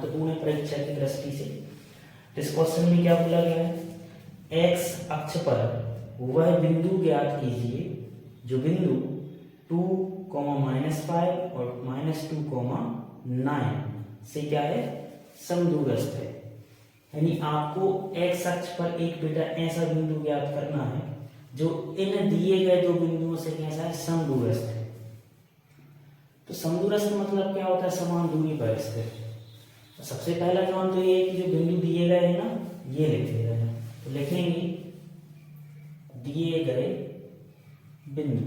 महत्वपूर्ण है परीक्षा की दृष्टि से। इस क्वेश्चन में क्या बोला गया है, एक्स अक्ष पर वह बिंदु ज्ञात कीजिए जो बिंदु 2,-5 और -2,9 से क्या है, समदूरस्थ है। यानी आपको एक्स अक्ष पर एक बेटा ऐसा बिंदु ज्ञात करना है जो इन दिए गए दो बिंदुओं से कैसा है, समदूरस्थ है। तो समदूरस्थ मतलब क्या होता है, समान दूरी पर स्थित। तो सबसे पहला काम तो ये है कि जो बिंदु दिए गए हैं ना, ये लिख ले रहे हैं। तो लिखेंगे दिए गए बिंदु,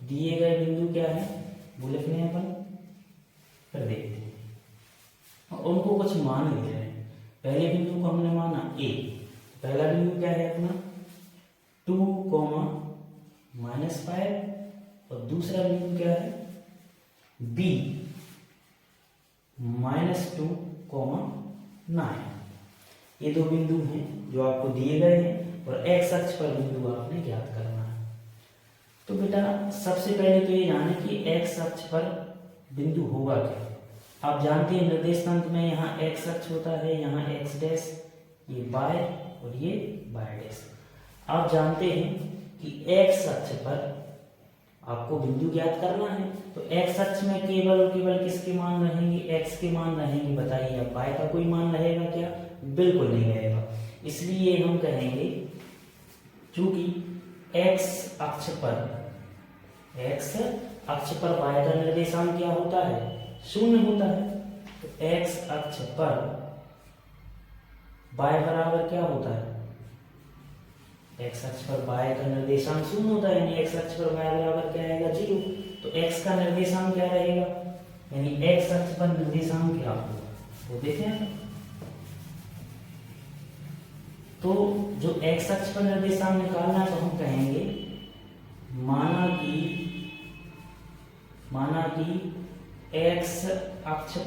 दिए गए बिंदु क्या है वो लिखने हैं अपन, फिर देखते हैं और उनको कुछ मान ले रहे हैं। पहले बिंदु को हमने माना ए, पहला बिंदु क्या है अपना 2,-5 और दूसरा बिंदु क्या है बी -2,9। ये दो बिंदु हैं जो आपको दिए गए हैं और एक्स अक्ष पर बिंदु आपने ज्ञात करना है। तो बेटा सबसे पहले तो ये जाने कि एक्स अक्ष पर बिंदु होगा क्या। आप जानते हैं निर्देशांक में यहाँ एक्स अक्ष होता है, यहाँ एक्स डैश, ये वाई और ये वाई डैश। आप जानते हैं कि एक्स अक्ष पर आपको बिंदु ज्ञात करना है, तो एक्स अक्ष में केवल और केवल किसके मान रहेंगे, एक्स के मान रहेंगे। बताइए अब वाई का कोई मान रहेगा क्या, बिल्कुल नहीं रहेगा। इसलिए हम कहेंगे चूंकि एक्स अक्ष पर वाई का निर्देशांक क्या होता है, शून्य होता है। तो एक्स अक्ष पर वाई बराबर क्या होता है, एक्स अक्ष पर वाई का निर्देशांक शून्य होता है, यानी एक्स अक्ष पर वाई बराबर क्या आएगा, 0। तो एक्स का निर्देशांक क्या रहेगा, यानी एक्स अक्ष पर निर्देशांक क्या होगा वो देखें। तो जो एक्स अक्ष पर निर्देशांक निकालना है तो हम कहेंगे माना कि एक्स अक्ष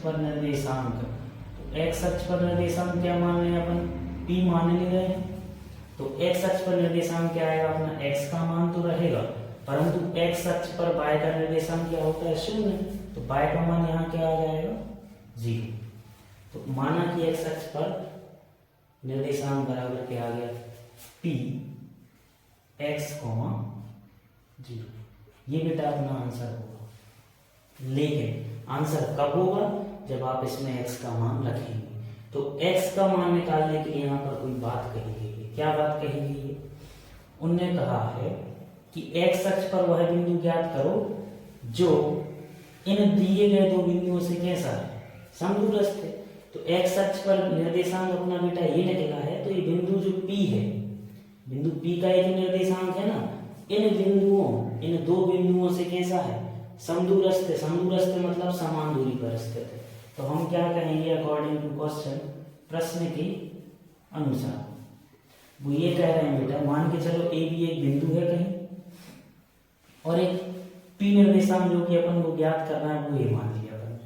पर निर्देशांक, तो एक्स अक्ष पर निर्देशांक क्या मान रहे हैं अपन, p मान ले रहे हैं। तो एक्स अक्ष पर निर्देशांक क्या आएगा अपना, x का मान तो रहेगा, परंतु एक्स अक्ष पर y का निर्देशांक क्या होता है, 0। तो y का मान यहाँ क्या आ जाएगा, 0। तो माना कि एक्स अक्ष पर निर्देशांक बराबर क्या आ गया, p x, 0। ये बेटा अपना आंसर होगा। लेकिन आंसर कब होगा, जब आप इसमें x का मान रखेंगे। तो x का मान निकालने के लिए यहाँ पर कोई बात कही गई है। क्या बात कही गई है, उनने कहा है कि x अक्ष पर वह बिंदु ज्ञात करो जो इन दिए गए दो बिंदुओं से कैसा है, समदूरस्थ है। तो x अक्ष पर निर्देशांक अपना बेटा ये निकला है, तो ये बिंदु जो p है, बिंदु p का ये जो निर्देशांक है ना, इन दो बिंदुओं से कैसा है, समदूरस्थ है। समदूरस्थ मतलब समान दूरी पर स्थित है। तो हम क्या कहेंगे अकॉर्डिंग टू क्वेश्चन, प्रश्न के अनुसार वो ये कह रहे हैं बेटा, मान के चलो ए भी एक बिंदु है कहीं और एक पी निर्देशांक जो कि अपन को ज्ञात करना है वो ये मान लिया अपन।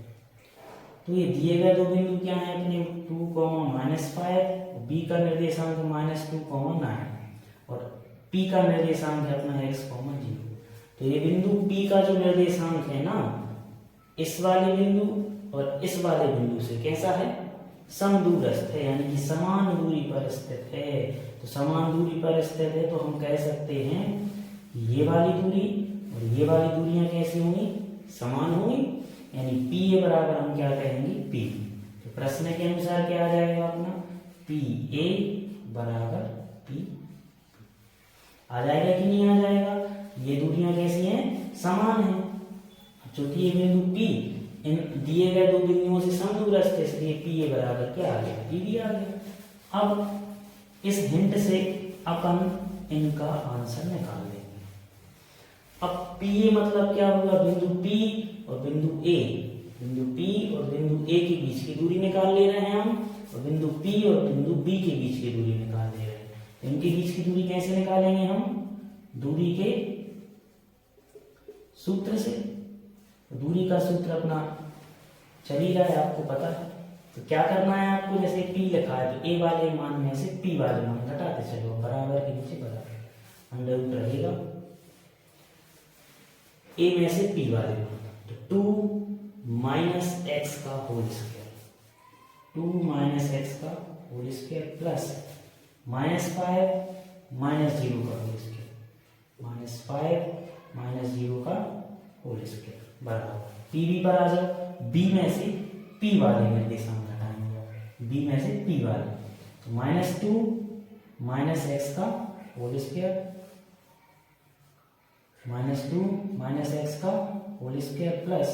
तो ये दिए गए दो बिंदु क्या है अपने 2,-5, बी का निर्देशांक -2,9 और पी का निर्देशांक है अपना x, 0। तो ये बिंदु P का जो निर्देशांक है ना, इस वाले बिंदु और इस वाले बिंदु से कैसा है, समदूरस्थ है, यानी कि समान दूरी पर स्थित है। तो समान दूरी पर स्थित है तो हम कह सकते हैं ये वाली दूरी और ये वाली दूरियां कैसी होंगी, समान होंगी, यानी P ए बराबर हम क्या कहेंगे, P। तो प्रश्न के अनुसार क्या आ जाएगा अपना, P ए बराबर P आ जाएगा कि नहीं आ जाएगा। ये दूरियां कैसी हैं, समान हैं। चूंकि ये बिंदु P इन दिए गए दो बिंदुओं से समदूरस्थ है, इसलिए P ए बराबर क्या आ गया, P भी आ गया। अब इस हिंट से अपन इनका आंसर निकाल लेंगे। अब P ए मतलब क्या होगा, बिंदु P और बिंदु A, बिंदु P और बिंदु A के बीच की दूरी निकाल ले रहे हैं हम, और बिंदु P और बिंदु B के बीच की दूरी निकाल ले रहे हैं। इनके बीच की दूरी कैसे निकालेंगे हम, दूरी के सूत्र से। दूरी का सूत्र अपना चल ही रहा है, आपको पता है। तो क्या करना है आपको, जैसे P लिखा है तो A वाले मान में से P वाले मान घटाते चलो, बराबर के नीचे बराबर, अंडर रूट रहेगा ए में से पी वाले में, तो 2 माइनस एक्स का होल स्क्वायर, 2 माइनस एक्स का होल स्क्वायर प्लस -5 माइनस 0 का होल स्क्वायर, -5 माइनस 0 का होल स्क्वायर बराबर पी बी पर आ जाओ, बी में से पी वाले निर्देशांक घटाएंगे, बी में से पी वाले, तो -2 माइनस एक्स का होल स्क्वायर, -2 माइनस एक्स का होल स्क्वायर प्लस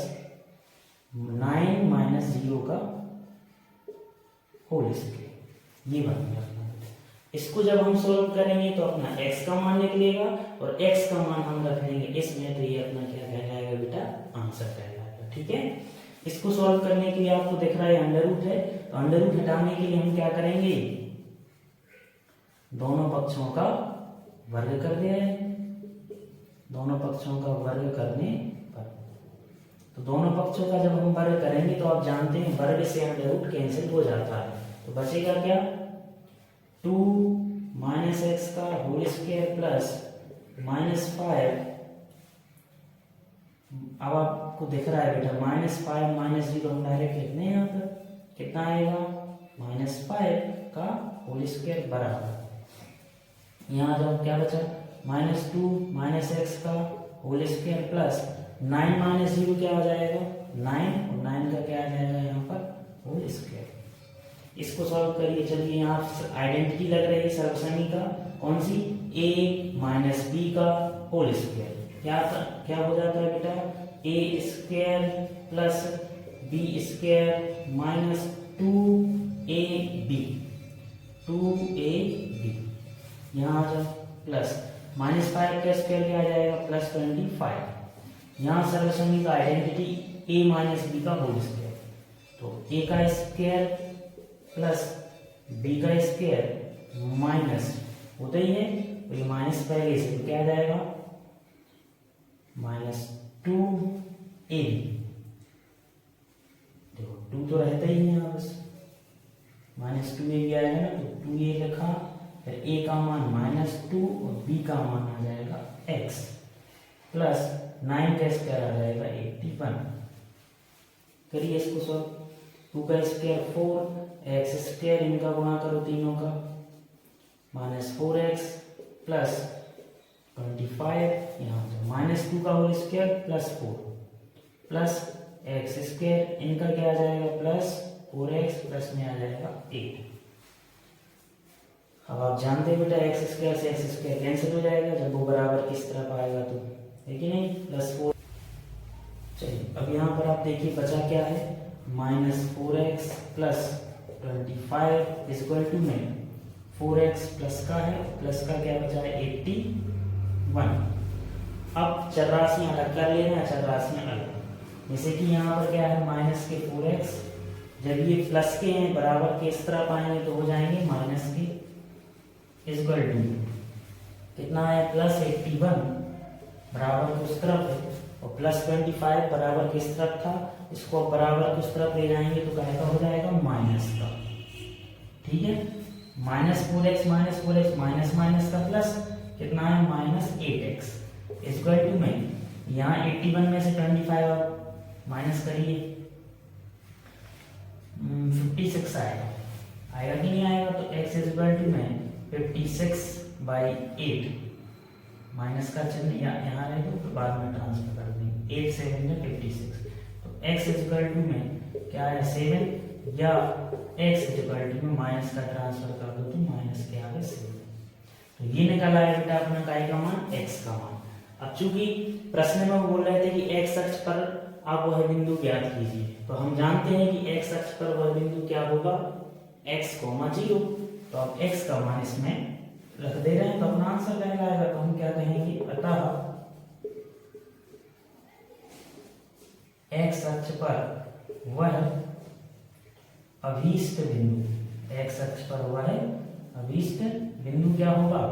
9 माइनस 0 का होल स्क्वायर, ये बन गया अपना। इसको जब हम सोल्व करेंगे तो अपना x का मान निकलेगा और x का मान हम रख लेंगे इसमें, तो ये अपना क्या कहलाएगा बेटा, आंसर कहलाएगा। ठीक है, इसको सॉल्व करने के लिए आपको दिख रहा है अंडर रूट है, तो अंडर रूट हटाने के लिए हम क्या करेंगे, दोनों पक्षों का वर्ग कर दिया है, दोनों पक्षों का वर्ग करने पर, तो दोनों पक्षों का जब हम वर्ग करेंगे तो आप जानते हैं वर्ग से अंडर रूट कैंसिल हो जाता है, तो बचेगा क्या, 2 माइनस एक्स का होल स्क्वायर प्लस -5, अब आपको दिख रहा है बेटा -5 माइनस 0 हम डायरेक्ट लिखते हैं यहाँ पर, कितना आएगा, -5 का होल स्क्वायर बराबर, यहाँ जब क्या बचा, -2 माइनस एक्स का होल स्क्वायर प्लस 9 माइनस 0 क्या हो जाएगा, 9, और 9 का क्या आ जाएगा यहाँ पर होल स्क्वायर। इसको सॉल्व करिए, चलिए यहाँ आइडेंटिटी लग रही है सर्वसमी का, कौन सी, a माइनस बी का होल स्क्वायर, क्या हो जाता है बेटा, a square plus b square minus 2ab, 2ab, यहाँ आ जाओ प्लस -5 का स्क्वायर क्या आ जाएगा, +25, यहाँ सर्वसमी का आइडेंटिटी a माइनस बी का होल स्क्वायर, तो a का स्क्वायर प्लस बी का स्क्वायर माइनस होता ही है, तो ये माइनस पहले से तो क्या आ जाएगा, -2a, देखो 2 तो रहता ही है यहाँ बस, -2a भी आएगा ना, तो 2a लिखा, फिर a का मान -2 और b का मान आ जाएगा x, प्लस 9 का स्क्वायर आ जाएगा 81, करिए इसको सॉल्व, 2 का स्क्वायर 4, एक्स स्क्वायर इनका गुणा करो तीनों का, -4x प्लस 25, यहाँ -2 का whole square plus 4 plus x square इनका क्या आ जाएगा, प्लस 4x प्लस में आ जाएगा 8। अब आप जानते हैं बेटा एक्स स्क्वायर से एक्स स्क्वायर कैंसिल हो जाएगा जब वो बराबर किस तरफ आएगा, तो है कि नहीं, +4। चलिए अब यहाँ पर आप देखिए बचा क्या है, -4x प्लस 25 इक्वल टू में 4x प्लस का है, प्लस का क्या बचा है 81। अब चरराशियां अलग कर लेना, चरराशियां अलग, जैसे कि यहाँ पर क्या है माइनस के 4x, जब ये प्लस के हैं बराबर के इस तरफ आएंगे तो हो जाएंगे माइनस के, इक्वल टू कितना है +81 बराबर के उस तरफ है, और +25 बराबर किस तरफ था, इसको बराबर किस तरफ ले जाएंगे तो क्या हो जाएगा माइनस का, ठीक है, -4x माइनस माइनस का प्लस कितना है -8x इक्वल टू में यहाँ 81 में से 25 माइनस करिए 56 आएगा कि नहीं आएगा, तो x इक्वल टू में 56/8 माइनस का चिन्ह यहाँ रहेगा तो बाद में ट्रांसफर कर देंगे, 8 7 में 56, तो x इक्वल टू में क्या है 7, या x इक्वल टू में माइनस का ट्रांसफर कर दो तो माइनस के आगे 7, तो ये निकला है बेटा अपना काय का मान, x का मान। अब चूंकि प्रश्न में बोल रहे थे कि x अक्ष पर आप वह बिंदु ज्ञात कीजिए, तो हम जानते हैं कि x अक्ष पर वह बिंदु क्या होगा x, 0, तो अब x का मान इसमें रख दे रहे हैं तो अपना आंसर कहलाएगा, तो हम क्या कहेंगे, अतः x अक्ष पर वह अभीष्ट बिंदु, x अक्ष पर वह अभीष्ट बिंदु क्या होगा,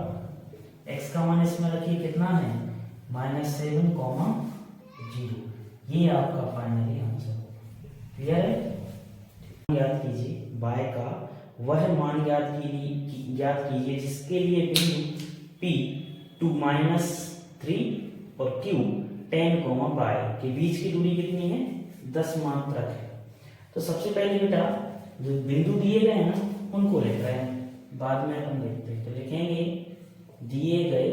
x का मान इसमें रखिए कितना है -7, 0, ये आपका फाइनली आंसर होगा। क्लियर है, याद कीजिए y का वह मान ज्ञात कीजिए जिसके लिए बिंदु P 2 -3 और Q 10 कोमा बाय के बीच की दूरी कितनी है 10 मात्रक है। तो सबसे पहले बेटा जो बिंदु दिए गए हैं ना उनको लिख रहे हैं, बाद में अपन देखते हैं। तो लिखेंगे दिए गए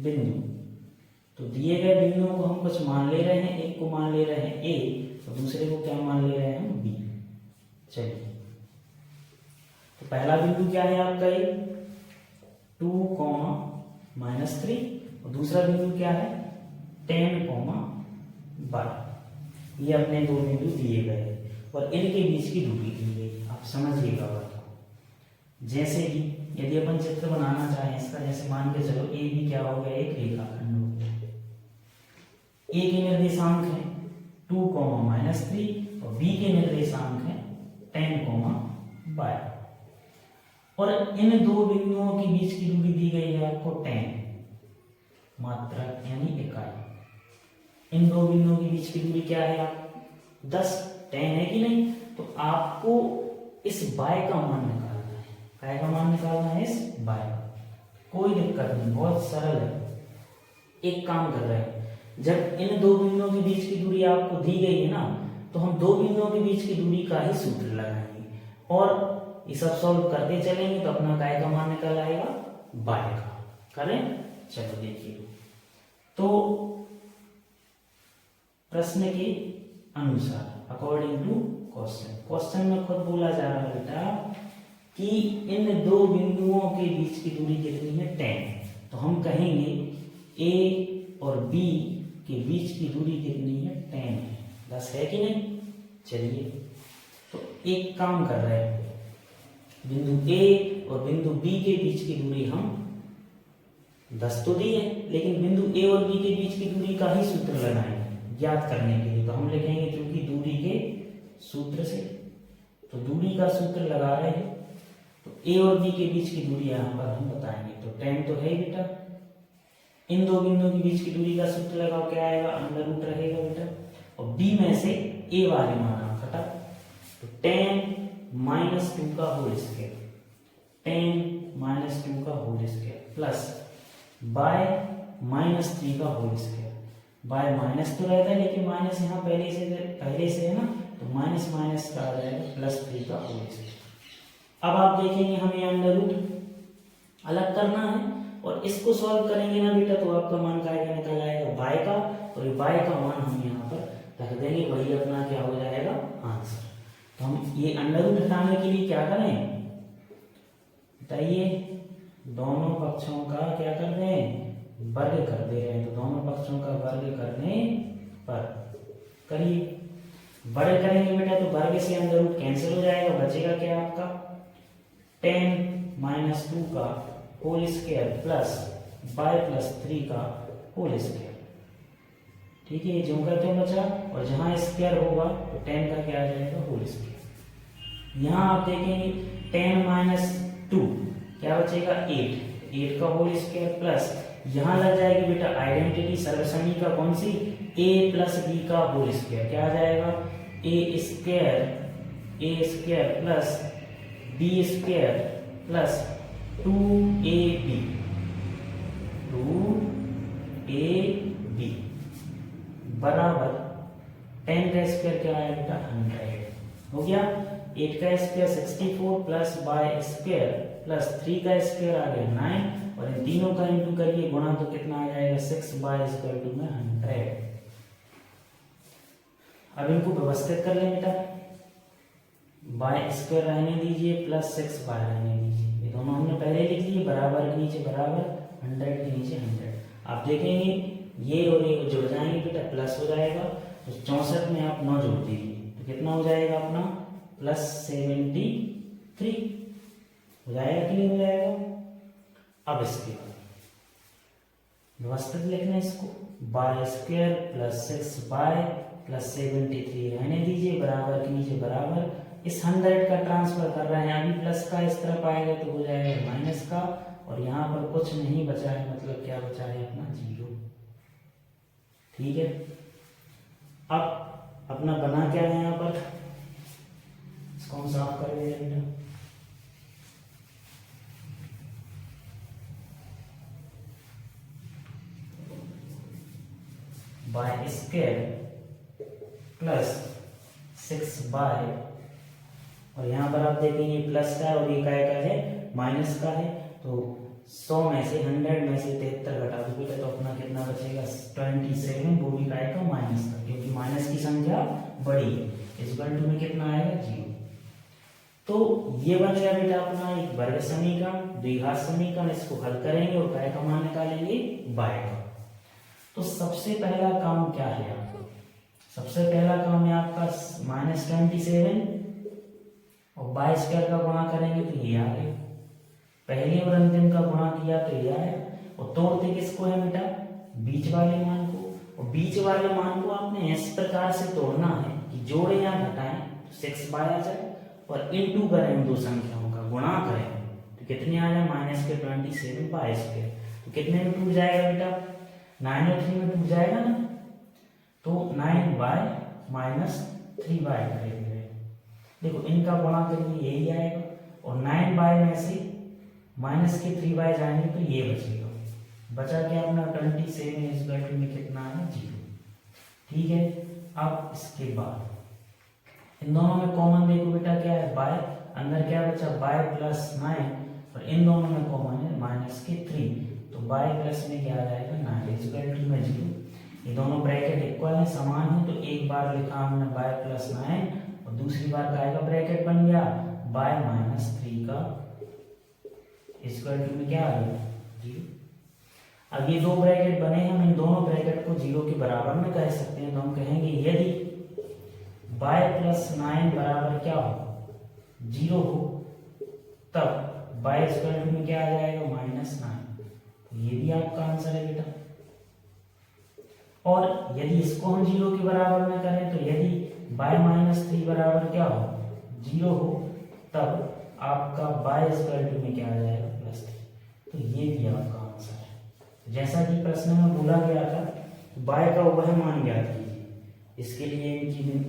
बिंदु, तो दिए गए बिंदुओं को हम कुछ मान ले रहे हैं, एक को मान ले रहे हैं ए और दूसरे को क्या मान ले रहे हैं हम बी। चलिए तो पहला बिंदु क्या है आपका ये 2 कोमा -3 और दूसरा बिंदु क्या है 10 कोमा बाय। ये अपने दो बिंदु दिए गए हैं और इनके बीच की दूरी दी गई, आप समझिएगा बात को। जैसे कि यदि अपन चित्र बनाना चाहें इसका, जैसे मान के चलो ए भी क्या हो गया एक रेखाखंड हो गया। ए के निर्देशांक है 2 कोमा -3 और बी के निर्देशांक है 10 कोमा बाय। और इन दो बिंदुओं के बीच की दूरी दी गई है आपको 10 मात्रक यानी इकाई। इन दो बिंदुओं के बीच की दूरी क्या है आप 10 है कि नहीं। तो आपको इस बाय का मान निकालना है, काय का मान निकालना है इस बाय का। कोई दिक्कत नहीं, बहुत सरल है। एक काम कर रहे हैं, जब इन दो बिंदुओं के बीच की दूरी आपको दी गई है ना, तो हम दो बिंदुओं के बीच की दूरी का ही सूत्र लगाएंगे और ये सब सॉल्व करते चलेंगे तो अपना काय का मान निकल आएगा बाय का। करें, चलो देखिए। तो प्रश्न के अनुसार अकॉर्डिंग टू क्वेश्चन में खुद बोला जा रहा है बेटा कि इन दो बिंदुओं के बीच की दूरी कितनी है 10। तो हम कहेंगे ए और बी के बीच की दूरी कितनी है 10 है, 10 है कि नहीं। चलिए तो एक काम कर रहे हैं, बिंदु ए और बिंदु बी के बीच की दूरी हम 10 तो दी है, लेकिन बिंदु ए और बी के बीच की दूरी का ही सूत्र लगाएंगे ज्ञात करने के लिए। तो हम लिखेंगे क्योंकि दूरी के सूत्र से, तो दूरी का सूत्र लगा रहे हैं तो ए और बी के बीच की दूरी यहां पर हम बताएंगे। तो 10 तो है ही बेटा, इन दो बिंदुओं के बीच की दूरी का सूत्र लगाओ, क्या आएगा √ रहेगा बेटा, और बी में से ए वाले मान आप घटा। तो 10 -2 का होल स्क्वायर, 10 -2 का होल स्क्वायर प्लस बाय -3 का होल स्क्वायर। बाय माइनस तो रहता है लेकिन माइनस यहाँ पहले से है ना, तो माइनस माइनस का आ जाएगा +3 का होल स्क्वायर। अब आप देखेंगे हमें √ अलग करना है और इसको सॉल्व करेंगे ना बेटा, तो आपका मान का निकल आएगा बाय का, और ये बाय का मान हम यहाँ पर रख देंगे, वही अपना क्या हो जाएगा आंसर। तो हम ये √ हटाने के लिए क्या करें बताइए, दोनों पक्षों का क्या कर रहे हैं वर्ग कर दे रहे हैं। तो दोनों पक्षों का वर्ग करने पर करिए, वर्ग करेंगे बेटा तो वर्ग से √ कैंसिल हो जाएगा, बचेगा क्या आपका 10 - 2 का होल स्क्वायर प्लस बाय +3 का होल स्क्वायर। ठीक है, जो का तो बचा, और जहां स्क्वायर होगा तो 10 का क्या आ जाएगा होल स्क्वायर। यहां आप देखेंगे 10 - 2 क्या बचेगा 8 का होल स्क्वायर प्लस यहां लग जाएगी बेटा आइडेंटिटी सर्वसमी का कौन सी a + b का होल स्क्वायर, क्या आ जाएगा a square plus b square plus 2ab बराबर 10 का स्क्वायर क्या आया बेटा 100 हो गया। 8 का square 64 plus by square plus 3 का स्क्वायर आ गया 9, और इन तीनों का इंटू करिए गुणा तो कितना आ जाएगा 6 बाय = में 100। अब इनको व्यवस्थित कर लें बेटा, बाय स्क्वायर रहने दीजिए प्लस 6 बाय रहने दीजिए, ये दोनों हमने पहले लिख लिए, बराबर के नीचे बराबर 100 के नीचे 100। आप देखेंगे ये और ये जुड़ जाएंगे बेटा प्लस हो जाएगा, तो 64 में आप 9 जोड़ दीजिए तो कितना हो जाएगा अपना +73 हो जाएगा, क्लियर हो जाएगा। अब इसके बाद व्यवस्थित लिखना है इसको, by square plus 6 by plus 73 रहने दीजिए, बराबर के नीचे बराबर। इस 100 का ट्रांसफर कर रहे हैं, अभी प्लस का इस तरफ आएगा तो हो जाएगा माइनस का, और यहाँ पर कुछ नहीं बचा है, मतलब क्या बचा है अपना 0। ठीक है, अब अपना बना क्या है यहाँ पर, इसको हम साफ कर देंगे बेटा। वाई स्क्वायर प्लस 6y, और यहाँ पर आप देखेंगे प्लस का है और ये काय का है, माइनस का है। तो 100 में से 100 में से 73 घटा दो बेटा, तो अपना कितना बचेगा 27, वो भी काय का, माइनस का, क्योंकि माइनस की संख्या बड़ी है। इस बल टू में कितना आएगा 0। तो ये बन गया बेटा अपना एक वर्ग समीकरण, द्विघात समीकरण। इसको हल करेंगे और काय का मान निकालेंगे बाय का। तो सबसे पहला काम क्या है आपका, सबसे पहला काम है आपका -27 और बाय स्क्वायर का गुणा करेंगे तो ये आ गया। पहले और अंतिम का गुणा किया तो ये आया, और तोड़ते किसको है बेटा, बीच वाले मान को। और बीच वाले मान को आपने इस प्रकार से तोड़ना है कि जोड़े या घटाएं तो 6y आ जाए, और इनटू करें उन दो संख्याओं का, गुणा करें तो कितने आ जाए -27 बाय स्क्वायर। तो कितने में टूट जाएगा बेटा, 9 और 3 में टूट जाएगा ना, तो 9y - 3y करेंगे। देखो इनका गुणा करेंगे यही आएगा, और 9y में से माइनस के 3y जाएंगे तो ये बचेगा। बचा क्या अपना 27 में कितना है 0। ठीक है, अब इसके बाद इन दोनों में कॉमन देखो बेटा क्या है, बाय, अंदर क्या बचा बाय प्लस 9, और इन दोनों में कॉमन है -3, तो बाय प्लस में क्या आ जाएगा 9 में 0। ये दोनों ब्रैकेट इक्वल है, समान है, तो एक बार लिखा हमने बाय प्लस 9 और दूसरी बार का आएगा ब्रैकेट बन गया बाय -3 का इक्वल टू में क्या आ गया 0। अब ये दो ब्रैकेट बने, हम इन दोनों ब्रैकेट को 0 के बराबर में कह सकते हैं। तो हम कहेंगे यदि बाय प्लस 9 बराबर क्या हो 0 हो, तब बाय स्क्वायर रूट में क्या आ जाएगा -9। तो ये भी आपका आंसर है बेटा। और यदि इसको हम 0 के बराबर में करें तो यदि बाय -3 बराबर क्या हो 0 हो, तब आपका बाय स्क्वायर रूट में क्या आ जाएगा +3। तो ये भी आपका आंसर है। जैसा कि प्रश्न में बोला गया था, बाय का वह मान ज्ञात कीजिए। इसके लिए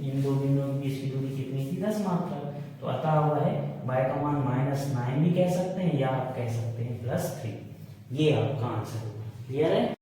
इन दो बिंदुओं के बीच की दूरी कितनी थी 10 मात्रा। तो अतः हुआ है बाय का मान -9 भी कह सकते हैं, या आप कह सकते हैं +3। ये आपका आंसर है। क्लियर है।